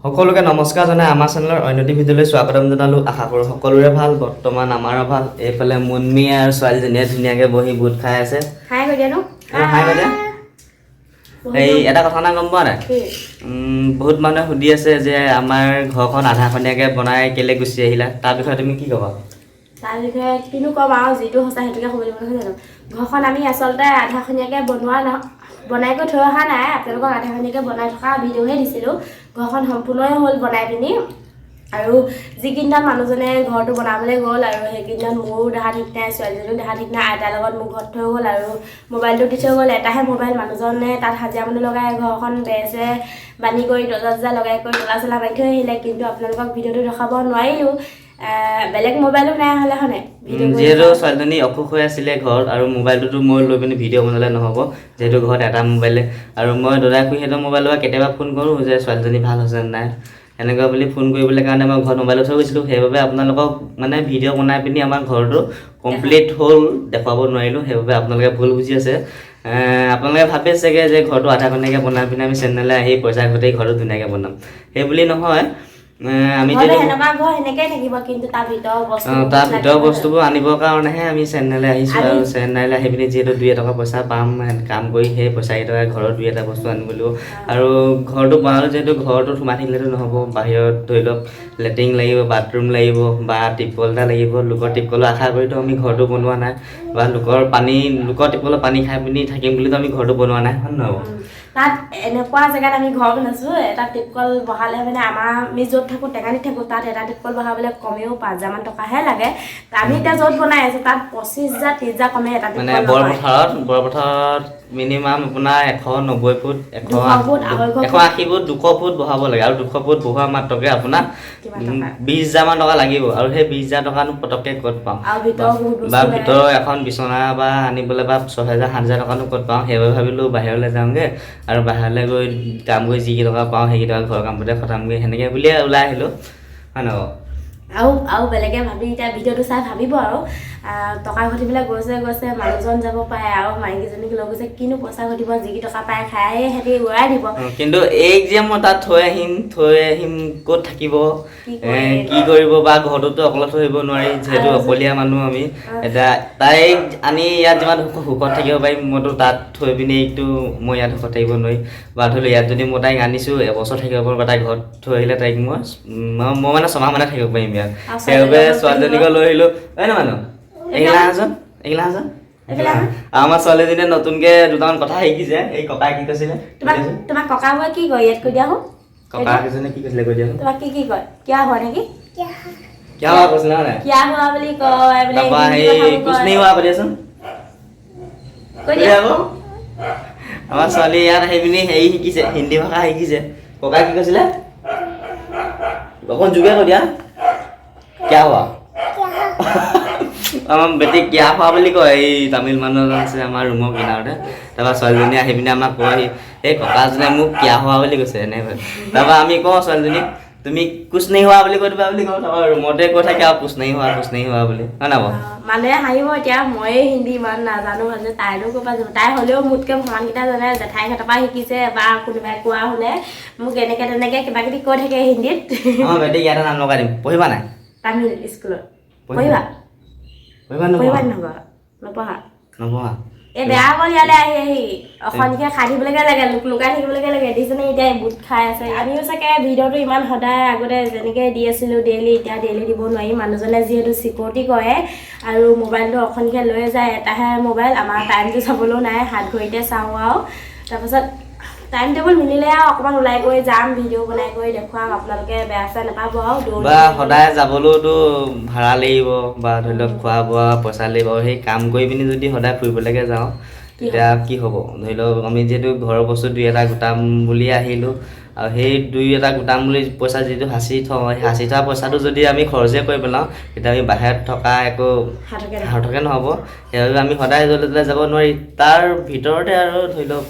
সকলোকে নমস্কাৰ জনাই আমাৰ চেনেলৰ অন্যটি ভিডিঅ'লৈ স্বাগতম জনালোঁ। আশা কৰোঁ সকলোৰে ভাল। বৰ্তমান আমাৰো ভাল। এইফালে মুনমি আৰু ছোৱালীজনীয়ে ধুনীয়াকৈ বহি বুট খাই আছে। হাই গদিয়া নো হাই বাইদেউ। এই এটা কথা না গম পোৱা নাই? বহুত মানুহে সুধি আছে যে আমাৰ ঘৰখন আধাখনীয়াকৈ বনাই কেলৈ গুচি আহিলা, তাৰ বিষয়ে তুমি কি ক'বা? তাৰ বিষয়ে কিনো ক'ম আৰু যিটো সঁচা সেইটোকে ক'ব লাগিব নহয় জানো। ঘৰখন আমি আচলতে আধাখনীয়াকৈ বনাই কৰি থৈ অহা নাই, আপোনালোকক আধাখনীয়াকৈ বনাই থকা ভিডিঅ'হে দিছিলোঁ। ঘৰখন সম্পূৰ্ণই হ'ল বনাই পিনি, আৰু যিকেইদিনত মানুহজনে ঘৰটো বনাবলৈ গ'ল আৰু সেইকেইদিনত মোৰো দেহা ঠিক নাই, ছোৱালীজনীও দেহা ঠিক নাই, আইতাৰ লগত মোক ঘৰত থৈ গ'ল আৰু মোবাইলটো দি থৈ গ'ল। এটাহে মোবাইল, মানুহজনে তাত হাজিৰা মানুহ লগাই ঘৰখন বেছে বান্ধি কৰি দৰ্জা লগাই কৰি তলা চলা মাৰি থৈ আহিলে, কিন্তু আপোনালোকক ভিডিঅ'টো দেখাব নোৱাৰিলোঁ। বেলেগ মোবাইলো নাই হ'লে হয় যিহেতু ছোৱালীজনী অসুখ হৈ আছিলে ঘৰত, আৰু মোবাইলটোতো মই লৈ পিনি ভিডিঅ' বনালে নহ'ব, যিহেতু ঘৰত এটা মোবাইলে, আৰু মই দাদা খুৰীহঁতৰ মোবাইলৰ পৰা কেতিয়াবা ফোন কৰোঁ যে ছোৱালীজনী ভাল হৈছে নাই, এনেকুৱা বুলি ফোন কৰিবলৈ কাৰণে মই ঘৰত মোবাইলত থৈ গৈছিলোঁ। সেইবাবে আপোনালোকক মানে ভিডিঅ' বনাই পিনি আমাৰ ঘৰটো কমপ্লিট হ'ল দেখুৱাব নোৱাৰিলোঁ। সেইবাবে আপোনালোকে ভুল বুজি আছে। আপোনালোকে ভাবে চাগে যে ঘৰটো আধাখনীয়াকৈ বনাই পিনি আমি চেনেললৈ আহি পইচা ঘটেই ঘৰটো ধুনীয়াকৈ বনাম, সেইবুলি নহয়। আমি তাৰ ভিতৰৰ বস্তুবোৰ আনিবৰ কাৰণেহে আমি চেন্নাইলৈ আহিছোঁ, আৰু চেন্নাইলৈ আহি পিনি যিহেতু 2-টকা পইচা পাম কাম কৰি, সেই পইচাকেইটকা ঘৰত 2-এটা বস্তু আনিব লাগিব। আৰু ঘৰটো বনালোঁ যিহেতু ঘৰটোত সোমাই থাকিলেতো নহ'ব, বাহিৰত ধৰি লওক লেট্ৰিন লাগিব, বাথৰুম লাগিব, বা টিপকল এটা লাগিব। লোকৰ টিপকলৰ আশা কৰিতো আমি ঘৰটো বনোৱা নাই, বা লোকৰ টিপকলৰ পানী খাই পিনি থাকিম বুলিতো আমি ঘৰটো বনোৱা নাই, হয় নহয়? তাত এনেকুৱা জেগাত আমি ঘৰ বনাইছোঁ, এটা টিপকল বহালে মানে আমি য'ত থাকোঁ টেঙানীত থাকোঁ, তাত এটা টিপকল বহাবলৈ কমেও 5,000 টকাহে লাগে। আমি এতিয়া য'ত বনাই আছোঁ তাত 25,000 30,000 কমে এটা মানে টিপকল। বৰপথাৰত মিনিমাম আপোনাৰ 190 ফুট, 200 ফুট, 180 ফুট, 200 ফুট বহাব লাগে, আৰু 200 ফুট বহোৱা মাত্ৰকে আপোনাৰ 20,000 টকা লাগিব। আৰু সেই 20,000 টকানো পটককৈ ক'ত পাওঁ, বা ভিতৰৰ এখন বিচনা বা আনিবলৈ বা 6,000-7,000 টকানো ক'ত পাওঁ। সেইবাবে ভাবিলোঁ বাহিৰলৈ যাওঁগৈ, আৰু বাহিৰলৈ গৈ কাম কৰি যিকেইটকা পাওঁ সেইকেইটকা ঘৰৰ কামতে খটামগৈ, সেনেকৈ বুলিয়ে ওলাই আহিলোঁ, হয় নহয়? আৰু বেলেগে ভাবি এতিয়া ভিডিঅ'টো চাই ভাবিব আৰু টকা ঘটিবলৈ গৈছে মানুহজন যাব পাৰে, আৰু মাইকীজনীক লৈ গৈছে, কিনো পইচা ঘটিব, যিকেইটকা পায় খাই সিহঁতি উৰাই দিব। কিন্তু এই যে মই তাত থৈ আহিম ক'ত থাকিব, কি কৰিব, বা ঘৰটোতো অকলে থৈ আহিব নোৱাৰি, যিহেতু অকলীয়া মানুহ আমি। এতিয়া তাইক আনি ইয়াত যিমান সুখত থাকিব পাৰিম, মইতো তাত থৈ পিনি মই ইয়াত সুখত থাকিব নোৱাৰি। বা ধৰি লওক ইয়াত যদি মই তাইক আনিছোঁ, এবছৰ থাকিব পাৰোঁ, বা তাইক ঘৰত থৈ আহিলে তাইক মই মানে 6 মাহ মানে থাকিব পাৰিম ইয়াত। সেইবাবে ছোৱালীজনীকো লৈ আহিলোঁ, হয় নহয় মানুহ? এইগিলা আমাৰ ছোৱালীজনীয়ে নতুনকৈ দুটামান কথা শিকিছে। এই ককাই কি কৈছিলে? তোমাক ককা মই কি কয় ইয়াত কৈ দিয়া হো? ককা কেইজনে কি কৈছিলে কৈ দিয়া হো? তোমাক কি কয়? কিয়া হোৱা নেকি? কিয়া হোৱা কৈছিলে নাই? কিয়া হোৱা বুলি কয়, বোলে তাৰপৰা কুছ নেহি হোৱা কৈ দিয়াচোন। কৈ দিয়া আকৌ। আমাৰ ছোৱালী ইয়াত আহি পিনি হেৰি শিকিছে, হিন্দী ভাষা শিকিছে। ককাই কি কৈছিলে? অকণ যোগে কৈ দিয়া। কিয়া হোৱা? আমাৰ বেটিক কিয়া হোৱা বুলি কয়। এই তামিল মানুহ এজন আছে আমাৰ ৰুমৰ কিনাৰতে। তাৰপৰা ছোৱালীজনী আহি পিনে আমাক কয়, এই ককাজনে মোক কিয়া হোৱা বুলি কৈছে এনেকৈ। তাৰপৰা আমি কওঁ ছোৱালীজনীক, তুমি কুছ নেহি হোৱা বুলি কৈ দিবা বুলি কওঁ। তাৰপৰা ৰুমতে কৈ থাকে আৰু কুছ নেহি হোৱা বুলি, হয় নাই বাৰু? মানুহে হাঁহিব এতিয়া, ময়ে হিন্দী ইমান নাজানো, মানে তাইনো ক'ৰ পৰা জানো। তাই হ'লেও মোতকৈ ভগৱানকেইটা জানে, জেঠাইহঁতৰ পৰা শিকিছে, বা কোনোবাই কোৱা শুনে, মোক এনেকৈ তেনেকৈ কিবা কিবি কৈ থাকে হিন্দীত। অঁ বেটিক ইয়াতে নাম লগাই দিম, পঢ়িবা নাই? তামিল স্কুলত পঢ়িবা নপঢ়া? এই বেয়া অকল ইয়ালৈ আহি অসমীয়া খাই থাকিবলৈকে লাগে, লুকাই থাকিবলৈকে লাগে। দেখিছেনে এতিয়া বুট খাই আছে। আমিও চাগে ভিডিঅ'টো ইমান সদায় আগতে যেনেকৈ দি আছিলোঁ ডেইলি, এতিয়া ডেইলি দিব নোৱাৰিম। মানুহজনে যিহেতু চিকিউৰিটি কৰে আৰু মোবাইলটো অসমীয়া লৈ যায়, এটাহে মোবাইল, আমাৰ টাইমটো চাবলৈও নাই, হাত ঘড়ীতে চাওঁ আৰু। তাৰপাছত টাইম টেবুল মিলিলে আৰু অকণমান ওলাই গৈ যাম, ভিডিঅ' বনাই কৰি দেখুৱাম, আপোনালোকে বেয়া চেয়া নাপাব আৰু। বা সদায় যাবলৈওতো ভাড়া লাগিব, বা ধৰি লওক খোৱা বোৱা পইচা লাগিব। সেই কাম কৰি পিনি যদি সদায় ফুৰিবলৈকে যাওঁ, তেতিয়া কি হ'ব? ধৰি লওক আমি যিহেতু ঘৰৰ বস্তু 2-এটা গোটাম বুলি আহিলোঁ, আৰু সেই 2-এটা গোটাম বুলি পইচা যিটো সাঁচি থওঁ, সেই সাঁচি থোৱা পইচাটো যদি আমি খৰচে কৰি পেলাওঁ, তেতিয়া আমি বাহিৰত থকা একো সাৰ্থকে নহ'ব। সেইবাবে আমি সদায় য'লে ত'লে যাব নোৱাৰি, তাৰ ভিতৰতে আৰু ধৰি লওক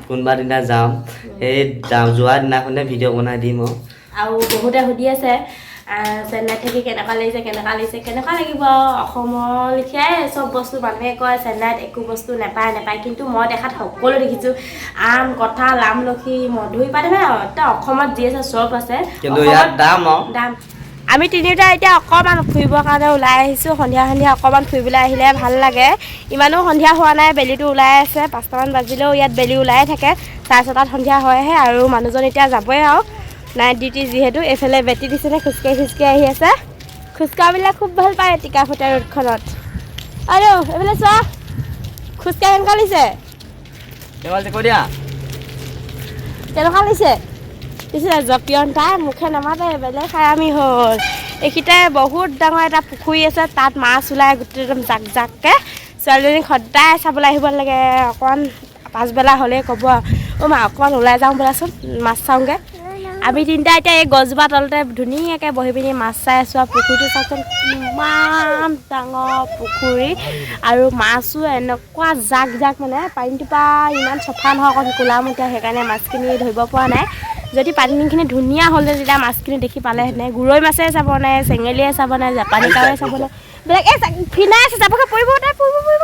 কোনোবা দিনা যাম, সেই যোৱা দিনাখনে ভিডিঅ' বনাই দিম। আৰু বহুতে সুধি আছে চেন্নাইত থাকি কেনেকুৱা লাগিব অসমৰ লেখিয়াই চব বস্তু মানুহে কয় চেন্নাইত একো বস্তু নাপায় কিন্তু মই দেখাত সকলো দেখিছোঁ আম কঁঠাল আমলখি মধুৰিপাত অসমত যি আছে চব আছে কিন্তু ইয়াত দাম আমি তিনিওটা এতিয়া অকণমান ফুৰিবৰ কাৰণে ওলাই আহিছোঁ সন্ধিয়া অকণমান ফুৰিবলৈ আহিলে ভাল লাগে ইমানো সন্ধিয়া হোৱা নাই বেলিটো ওলাই আছে 5টামান বাজিলেও ইয়াত বেলি ওলাই থাকে 6:30 সন্ধিয়া হয়হে আৰু মানুহজন এতিয়া যাবই আৰু নাইট ডিউটি যিহেতু এইফালে বেটি দিছেনে খোজকাঢ়ি আহি আছে খোজকাঢ়িবলৈ খুব ভাল পায় টিকাফটা ৰোডখনত আৰু এইফালে চোৱা খোজকাঢ়ি কেনেকুৱা লাগিছে কেনেকুৱা লাগিছে পিছে জপিয়ন তাই মুখে নামাতে বেলেগ খাই আমি হ'ল এইখিনিতে বহুত ডাঙৰ এটা পুখুৰী আছে তাত মাছ ওলাই গোটেই একদম জাককৈ ছোৱালীজনীক সদায় চাবলৈ আহিব লাগে অকণমান পাছবেলা হ'লেই ক'ব মা অকণমান ওলাই যাওঁ বোলাচোন মাছ চাওঁগৈ আমি তিনিটা এতিয়া এই গছজোপা তলতে ধুনীয়াকৈ বহি পিনি মাছ চাই আছোঁ আৰু পুখুৰীটো চাওকচোন কিমান ডাঙৰ পুখুৰী আৰু মাছো এনেকুৱা জাক মানে পানীটোৰ পৰা ইমান চফা নহয় অকণ ক'লামুখীয়া সেইকাৰণে মাছখিনি ধৰিব পৰা নাই যদি পানীখিনি ধুনীয়া হ'লে তেতিয়া মাছখিনি দেখি পালেহেঁতেনে গৰৈ মাছে চাব নাই চেঙেলীয়ে চাব নাই জাপানী কাৱে চাব নাই বেলেগ এই ফিনাই আছে যাবগৈ পৰিব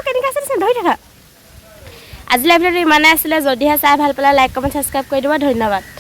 কেনেকৈ আছে ধৰি থাকা আজিলৈ ভিডিঅ'টো ইমানেই আছিলে যদিহে চাই ভাল পালে লাইক কমেণ্ট ছাবস্ক্ৰাইব কৰি দিব ধন্যবাদ